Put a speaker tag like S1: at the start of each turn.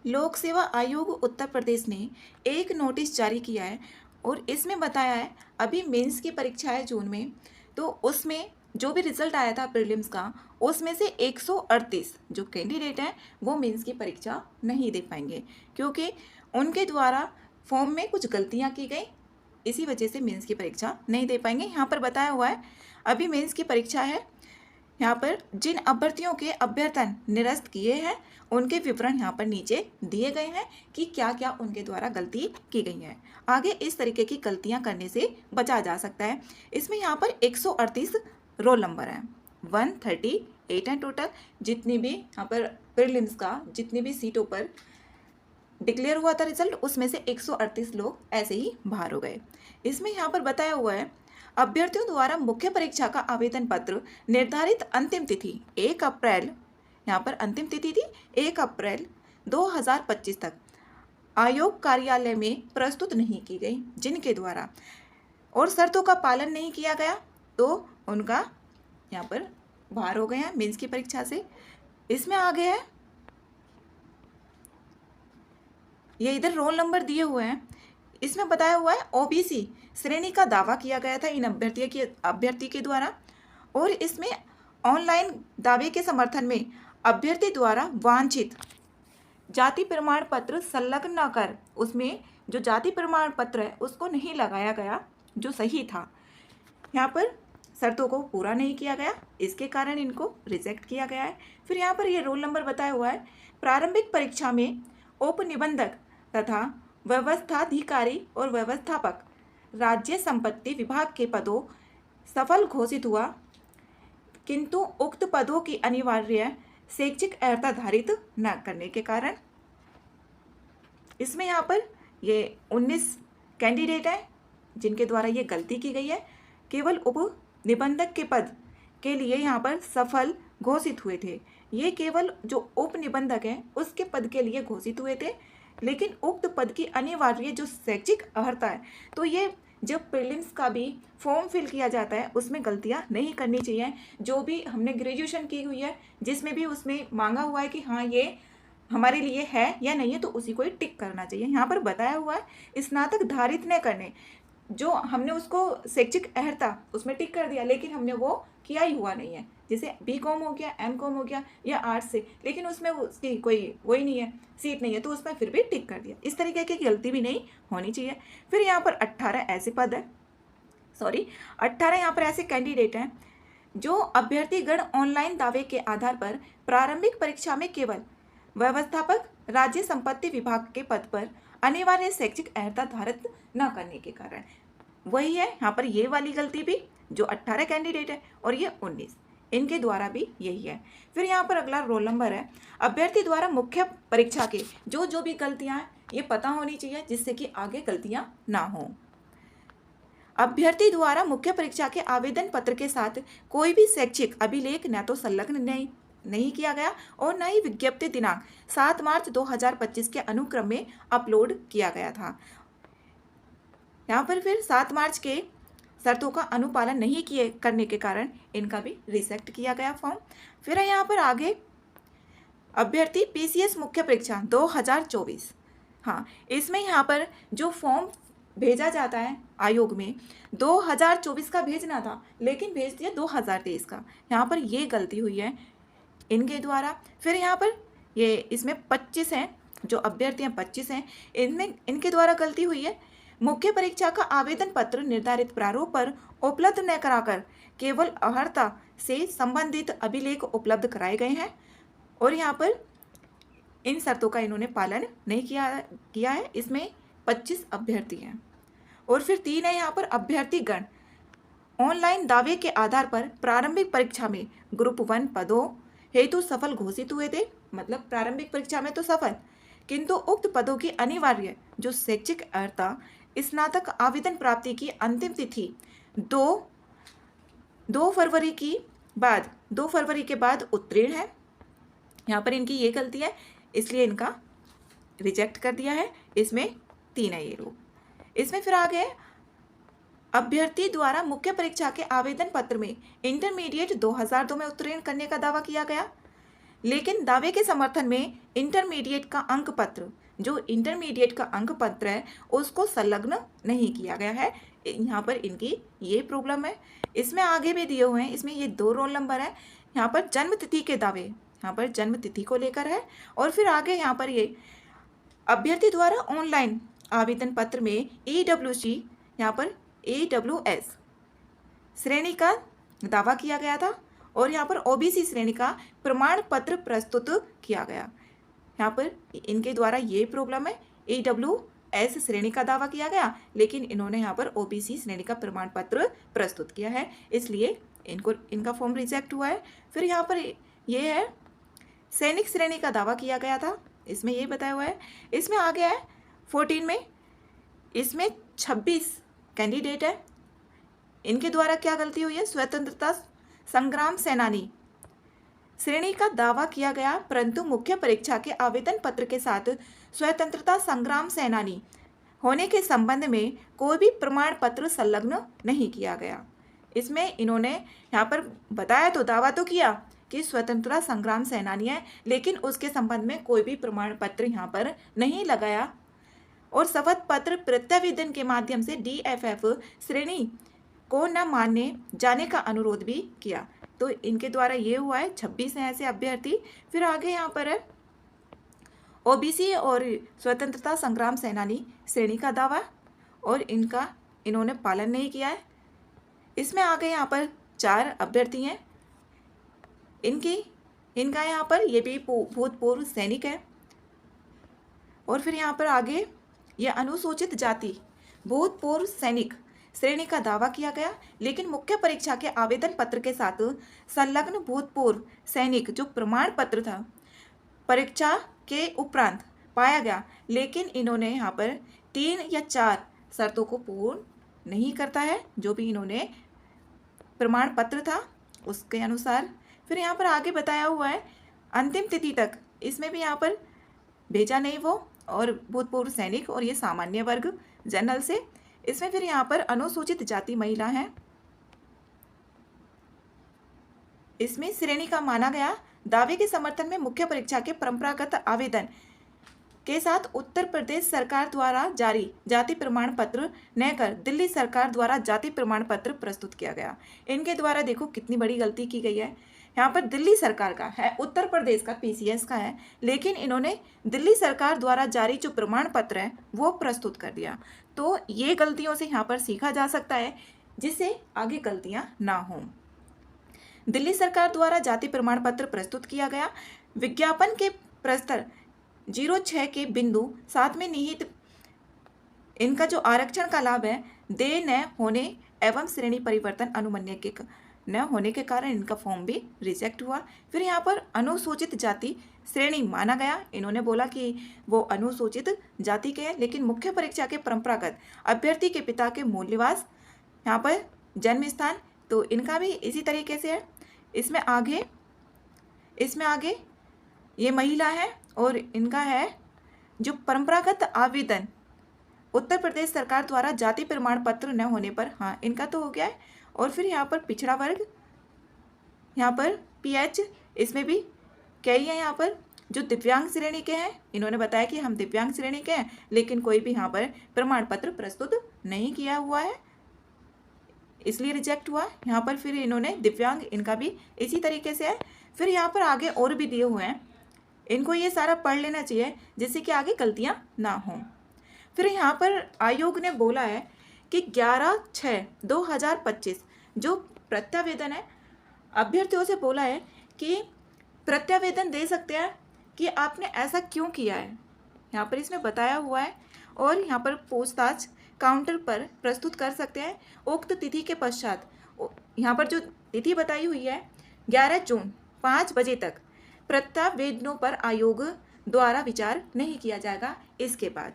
S1: लोक सेवा आयोग उत्तर प्रदेश ने एक नोटिस जारी किया है और इसमें बताया है अभी मेंस की परीक्षा है जून में, तो उसमें जो भी रिजल्ट आया था प्रीलिम्स का, उसमें से 138 जो कैंडिडेट हैं वो मेंस की परीक्षा नहीं दे पाएंगे क्योंकि उनके द्वारा फॉर्म में कुछ गलतियां की गई, इसी वजह से मेंस की परीक्षा नहीं दे पाएंगे। यहाँ पर बताया हुआ है अभी मेंस की परीक्षा है, यहाँ पर जिन अभ्यर्थियों के अभ्यर्थन निरस्त किए हैं उनके विवरण यहाँ पर नीचे दिए गए हैं कि क्या क्या उनके द्वारा गलती की गई है। आगे इस तरीके की गलतियां करने से बचा जा सकता है। इसमें यहाँ पर 138 रोल नंबर हैं, 138 हैं टोटल। जितनी भी यहाँ पर प्रीलिम्स का जितनी भी सीटों पर डिक्लेयर हुआ था रिजल्ट, उसमें से 138 लोग ऐसे ही बाहर हो गए। इसमें यहाँ पर बताया हुआ है अभ्यर्थियों द्वारा मुख्य परीक्षा का आवेदन पत्र निर्धारित अंतिम तिथि 1 अप्रैल, यहाँ पर अंतिम तिथि थी 1 अप्रैल 2025 तक आयोग कार्यालय में प्रस्तुत नहीं की गई जिनके द्वारा और शर्तों का पालन नहीं किया गया तो उनका यहाँ पर बाहर हो गए हैं मेंस की परीक्षा से। इसमें आगे है ये इधर रोल नंबर दिए हुए हैं, इसमें बताया हुआ है ओबीसी श्रेणी का दावा किया गया था इन अभ्यर्थी के द्वारा और इसमें ऑनलाइन दावे के समर्थन में अभ्यर्थी द्वारा वांछित जाति प्रमाण पत्र संलग्न न कर उसमें जो जाति प्रमाण पत्र है उसको नहीं लगाया गया जो सही था, यहाँ पर शर्तों को पूरा नहीं किया गया, इसके कारण इनको रिजेक्ट किया गया है। फिर यहाँ पर ये रोल नंबर बताया हुआ है प्रारंभिक परीक्षा में उपनिबंधक तथा व्यवस्थाधिकारी और व्यवस्थापक राज्य संपत्ति विभाग के पदों सफल घोषित हुआ किंतु उक्त पदों की अनिवार्य शैक्षिक अर्हता धारित न करने के कारण इसमें यहाँ पर ये 19 कैंडिडेट हैं जिनके द्वारा ये गलती की गई है। केवल उप निबंधक के पद के लिए यहाँ पर सफल घोषित हुए थे, ये केवल जो उप निबंधक हैं उसके पद के लिए घोषित हुए थे, लेकिन उक्त पद की अनिवार्य जो शैक्षिक अर्हता है तो ये जब प्रीलिम्स का भी फॉर्म फिल किया जाता है उसमें गलतियां नहीं करनी चाहिए। जो भी हमने ग्रेजुएशन की हुई है जिसमें भी उसमें मांगा हुआ है कि हाँ ये हमारे लिए है या नहीं है तो उसी को ही टिक करना चाहिए। यहाँ पर बताया हुआ है स्नातक धारित न करने, जो हमने उसको शैक्षिक अर्हता उसमें टिक कर दिया लेकिन हमने वो किया ही हुआ नहीं है, जैसे बीकॉम हो गया, एमकॉम हो गया या आर्ट्स से, लेकिन उसमें उसकी कोई वही नहीं है, सीट नहीं है तो उसमें फिर भी टिक कर दिया। इस तरीके की गलती भी नहीं होनी चाहिए। फिर यहाँ पर 18 ऐसे पद है 18 यहाँ पर ऐसे कैंडिडेट हैं जो अभ्यर्थीगण ऑनलाइन दावे के आधार पर प्रारंभिक परीक्षा में केवल व्यवस्थापक राज्य संपत्ति विभाग के पद पर अनिवार्य शैक्षिक अर्हता धारित न करने के कारण, वही है यहाँ पर ये वाली गलती भी जो 18 कैंडिडेट है और ये 19 इनके द्वारा भी यही है। फिर यहाँ पर अगला रोल नंबर है अभ्यर्थी द्वारा मुख्य परीक्षा के जो भी गलतियाँ हैं ये पता होनी चाहिए जिससे कि आगे गलतियाँ ना हो। अभ्यर्थी द्वारा मुख्य परीक्षा के आवेदन पत्र के साथ कोई भी शैक्षिक अभिलेख न तो संलग्न नहीं किया गया और न ही विज्ञप्ति दिनांक 7 मार्च 2025 के अनुक्रम में अपलोड किया गया था। यहाँ पर फिर 7 मार्च के शर्तों का अनुपालन नहीं किए करने के कारण इनका भी रिजेक्ट किया गया फॉर्म। फिर है यहाँ पर आगे अभ्यर्थी पीसीएस मुख्य परीक्षा 2024, हाँ इसमें यहाँ पर जो फॉर्म भेजा जाता है आयोग में 2024 का भेजना था लेकिन भेज दिया 2023 का, यहाँ पर ये गलती हुई है इनके द्वारा। फिर यहाँ पर ये इसमें 25 हैं जो अभ्यर्थी हैं 25 हैं, इनमें इनके द्वारा गलती हुई है मुख्य परीक्षा का आवेदन पत्र निर्धारित प्रारूप पर उपलब्ध न कराकर केवल अर्हता से संबंधित अभिलेख उपलब्ध कराए गए हैं और यहाँ पर इन शर्तों का इन्होंने पालन नहीं किया है। इसमें 25 अभ्यर्थी हैं। और फिर 3 है यहाँ पर अभ्यर्थीगण ऑनलाइन दावे के आधार पर प्रारंभिक परीक्षा में ग्रुप 1 पदों हेतु सफल घोषित हुए थे, मतलब प्रारंभिक परीक्षा में तो सफल, किंतु उक्त पदों की अनिवार्य जो शैक्षिक अर्हता स्नातक आवेदन प्राप्ति की अंतिम तिथि 2 फरवरी के बाद उत्तीर्ण है। यहाँ पर इनकी ये गलती है इसलिए इनका रिजेक्ट कर दिया है। इसमें 3 है ये लोग। इसमें फिर आगे अभ्यर्थी द्वारा मुख्य परीक्षा के आवेदन पत्र में इंटरमीडिएट 2002 में उत्तीर्ण करने का दावा किया गया लेकिन दावे के समर्थन में इंटरमीडिएट का अंक पत्र, जो इंटरमीडिएट का अंक पत्र है उसको संलग्न नहीं किया गया है। यहाँ पर इनकी ये प्रॉब्लम है। इसमें आगे भी दिए हुए हैं, इसमें ये 2 रोल नंबर है। यहाँ पर जन्म तिथि के दावे, यहाँ पर जन्म तिथि को लेकर है। और फिर आगे यहाँ पर ये अभ्यर्थी द्वारा ऑनलाइन आवेदन पत्र में EWC, यहाँ पर AWS श्रेणी का दावा किया गया था और यहाँ पर OBC श्रेणी का प्रमाण पत्र प्रस्तुत किया गया। यहाँ पर इनके द्वारा ये प्रॉब्लम है, AWS श्रेणी का दावा किया गया लेकिन इन्होंने यहाँ पर OBC श्रेणी का प्रमाण पत्र प्रस्तुत किया है, इसलिए इनका फॉर्म रिजेक्ट हुआ है। फिर यहाँ पर ये है सैनिक श्रेणी का दावा किया गया था, इसमें ये बताया हुआ है। इसमें आ गया है 14 में, इसमें 26 कैंडिडेट है। इनके द्वारा क्या गलती हुई है, स्वतंत्रता संग्राम सेनानी श्रेणी का दावा किया गया परंतु मुख्य परीक्षा के आवेदन पत्र के साथ स्वतंत्रता संग्राम सेनानी होने के संबंध में कोई भी प्रमाण पत्र संलग्न नहीं किया गया। इसमें इन्होंने यहाँ पर बताया तो दावा तो किया कि स्वतंत्रता संग्राम सेनानी है, लेकिन उसके संबंध में कोई भी प्रमाण पत्र यहाँ पर नहीं लगाया और शपथ पत्र प्रत्यावेदन के माध्यम से DFF श्रेणी को न मानने जाने का अनुरोध भी किया। तो इनके द्वारा ये हुआ है, 26 हैं ऐसे अभ्यर्थी। फिर आगे यहाँ पर है OBC और स्वतंत्रता संग्राम सेनानी श्रेणी का दावा और इन्होंने पालन नहीं किया है। इसमें आगे यहाँ पर 4 अभ्यर्थी हैं। इनका यहाँ पर ये भी भूतपूर्व सैनिक है। और फिर यहाँ पर आगे ये अनुसूचित जाति भूतपूर्व सैनिक श्रेणी का दावा किया गया, लेकिन मुख्य परीक्षा के आवेदन पत्र के साथ संलग्न भूतपूर्व सैनिक जो प्रमाण पत्र था परीक्षा के उपरांत पाया गया, लेकिन इन्होंने यहाँ पर 3 या 4 शर्तों को पूर्ण नहीं करता है, जो भी इन्होंने प्रमाण पत्र था उसके अनुसार। फिर यहाँ पर आगे बताया हुआ है अंतिम तिथि तक, इसमें भी यहाँ पर भेजा नहीं वो, और भूतपूर्व सैनिक और ये सामान्य वर्ग जनरल से। इसमें फिर यहाँ पर अनुसूचित जाति महिला है, इसमें श्रेणी का माना गया दावे के समर्थन में मुख्य परीक्षा के परंपरागत आवेदन के साथ उत्तर प्रदेश सरकार द्वारा जारी जाति प्रमाण पत्र न कर दिल्ली सरकार द्वारा जाति प्रमाण पत्र प्रस्तुत किया गया। इनके द्वारा देखो कितनी बड़ी गलती की गई है। यहाँ पर दिल्ली सरकार का है, उत्तर प्रदेश का PCS का है, लेकिन इन्होंने दिल्ली सरकार द्वारा जारी जो प्रमाण पत्र है वो प्रस्तुत कर दिया। तो ये गलतियों से यहाँ पर सीखा जा सकता है जिससे आगे गलतियाँ ना हों। दिल्ली सरकार द्वारा जाति प्रमाण पत्र प्रस्तुत किया गया। विज्ञापन के प्रस्तर 06 के बिंदु 7 में निहित इनका जो आरक्षण का लाभ है दे न होने एवं श्रेणी परिवर्तन अनुमन्य के न होने के कारण इनका फॉर्म भी रिजेक्ट हुआ। फिर यहाँ पर अनुसूचित जाति श्रेणी माना गया, इन्होंने बोला कि वो अनुसूचित जाति के हैं, लेकिन मुख्य परीक्षा के परंपरागत अभ्यर्थी के पिता के मूल निवास यहाँ पर जन्म स्थान, तो इनका भी इसी तरीके से है। इसमें आगे ये महिला है और इनका है जो परंपरागत आवेदन उत्तर प्रदेश सरकार द्वारा जाति प्रमाण पत्र न होने पर, हाँ इनका तो हो गया है। और फिर यहाँ पर पिछड़ा वर्ग, यहाँ पर PH, इसमें भी कई हैं यहाँ पर जो दिव्यांग श्रेणी के हैं, इन्होंने बताया कि हम दिव्यांग श्रेणी के हैं, लेकिन कोई भी यहाँ पर प्रमाण पत्र प्रस्तुत नहीं किया हुआ है, इसलिए रिजेक्ट हुआ। यहाँ पर फिर इन्होंने दिव्यांग, इनका भी इसी तरीके से है। फिर यहाँ पर आगे और भी दिए हुए हैं, इनको ये सारा पढ़ लेना चाहिए जिससे कि आगे गलतियाँ ना हों। फिर यहाँ पर आयोग ने बोला है कि 11/6/2025 जो प्रत्यावेदन है, अभ्यर्थियों से बोला है कि प्रत्यावेदन दे सकते हैं कि आपने ऐसा क्यों किया है, यहाँ पर इसमें बताया हुआ है। और यहाँ पर पूछताछ काउंटर पर प्रस्तुत कर सकते हैं उक्त तिथि के पश्चात। यहाँ पर जो तिथि बताई हुई है 11 जून 5 बजे तक प्रत्यावेदनों पर आयोग द्वारा विचार नहीं किया जाएगा इसके बाद।